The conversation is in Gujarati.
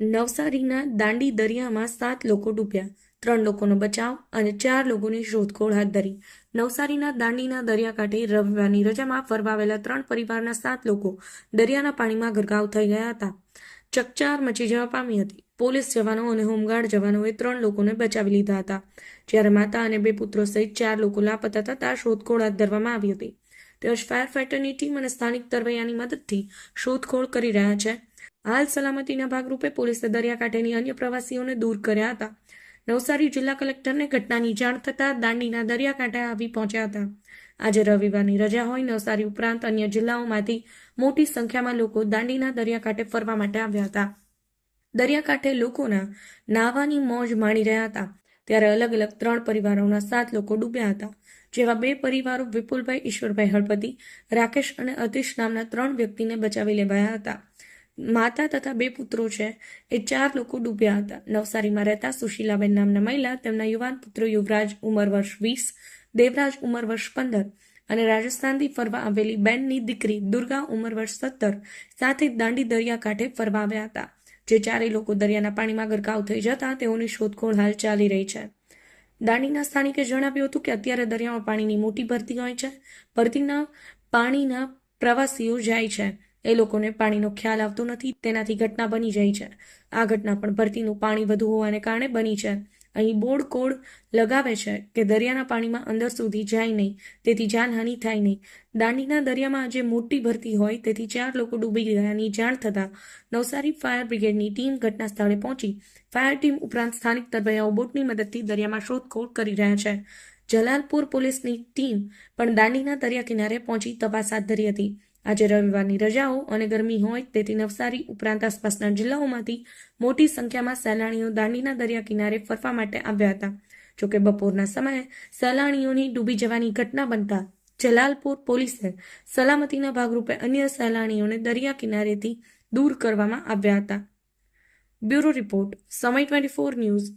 નવસારીના દાંડી દરિયામાં 7 લોકો ડૂબ્યા, 3 લોકોનો બચાવ અને 4 લોકોની શોધખોળ હાથ ધરી. નવસારીના દાંડીના દરિયાકાંઠે રવિવારની રજામાં ફરવા આવેલા 3 પરિવારના 7 લોકો દરિયાના પાણીમાં ગરકાવ થઈ ગયા હતા. ચકચાર મચી જવા પામી હતી. પોલીસ જવાનો અને હોમગાર્ડ જવાનોએ 3 લોકોને બચાવી લીધા હતા, જ્યારે માતા અને 2 પુત્રો સહિત 4 લોકો લાપતા થતાં શોધખોળ હાથ ધરવામાં આવી હતી. તેમજ ફાયર ફાઈટરની ટીમ અને સ્થાનિક તરવૈયાની મદદથી શોધખોળ કરી રહ્યા છે. હાલ સલામતીના ભાગરૂપે પોલીસે દરિયાકાંઠેની અન્ય પ્રવાસીઓને દૂર કર્યા હતા. નવસારી જિલ્લા કલેક્ટરને ઘટનાની જાણ થતાં દાંડીના દરિયાકાંઠે આવી પહોંચ્યા હતા. આજે રવિવારની રજા હોય નવસારી ઉપરાંત અન્ય જિલ્લાઓમાંથી મોટી સંખ્યામાં લોકો દાંડીના દરિયાકાંઠે ફરવા માટે આવ્યા હતા. દરિયાકાંઠે લોકોના નાહવાની મોજ માણી રહ્યા હતા, ત્યારે અલગ અલગ 3 પરિવારોના 7 લોકો ડૂબ્યા હતા. જેવા 2 પરિવારો વિપુલભાઈ ઈશ્વરભાઈ હળપતિ, રાકેશ અને અતીશ નામના 3 વ્યક્તિને બચાવી લેવાયા હતા. માતા તથા 2 પુત્રો છે એ 4 લોકો ડૂબ્યા હતા. નવસારીમાં રહેતા સુશીલાબેન નામના મહિલા, તેમના યુવાન પુત્ર યુવરાજ ઉંમર વર્ષ 20, દેવરાજ ઉંમર વર્ષ 15 અને રાજસ્થાનથી ફરવા આવેલી બેનની દીકરી દુર્ગા ઉંમર વર્ષ 17 સાથે દાંડી દરિયાકાંઠે ફરવા આવ્યા હતા. જે 4 લોકો દરિયાના પાણીમાં ગરકાવ થઈ જતા તેઓની શોધખોળ હાલ ચાલી રહી છે. દાંડીના સ્થાનિકે જણાવ્યું હતું કે અત્યારે દરિયામાં પાણીની મોટી ભરતી હોય છે. ભરતીના પાણીના પ્રવાસીઓ જાય છે, એ લોકોને પાણીનો ખ્યાલ આવતો નથી, તેનાથી ઘટના બની જાય છે. આ ઘટના પણ ભરતીનું પાણી વધુ હોવાને કારણે બની છે. અહીં બોર્ડ કોડ લગાવે છે કે દરિયાના પાણીમાં અંદર સુધી જાય નહીં, તેથી જાનહાનિ થાય નહીં. દાંડીના દરિયામાં આજે મોટી ભરતી હોય તેથી 4 લોકો ડૂબી ગયાની જાણ થતાં નવસારી ફાયર બ્રિગેડની ટીમ ઘટના સ્થળે પહોંચી ફાયર ટીમ ઉપરાંત સ્થાનિક તરવૈયાઓ બોટની મદદથી દરિયામાં શોધખોળ કરી રહ્યા છે. જલાલપુર પોલીસની ટીમ પણ દાંડીના દરિયા કિનારે પહોંચી તપાસ હાથ ધરી હતી. આજે રવિવારની રજાઓ અને ગરમી હોય તેથી નવસારી ઉપરાંત આસપાસના જિલ્લાઓમાંથી મોટી સંખ્યામાં સહેલાણીઓ દાંડીના દરિયા કિનારે ફરવા માટે આવ્યા હતા. જોકે બપોરના સમયે સહેલાણીઓની ડૂબી જવાની ઘટના બનતા જલાલપુર પોલીસે સલામતીના ભાગરૂપે અન્ય સહેલાણીઓને દરિયા કિનારેથી દૂર કરવામાં આવ્યા હતા. બ્યુરો રિપોર્ટ, સમય 24 ન્યૂઝ.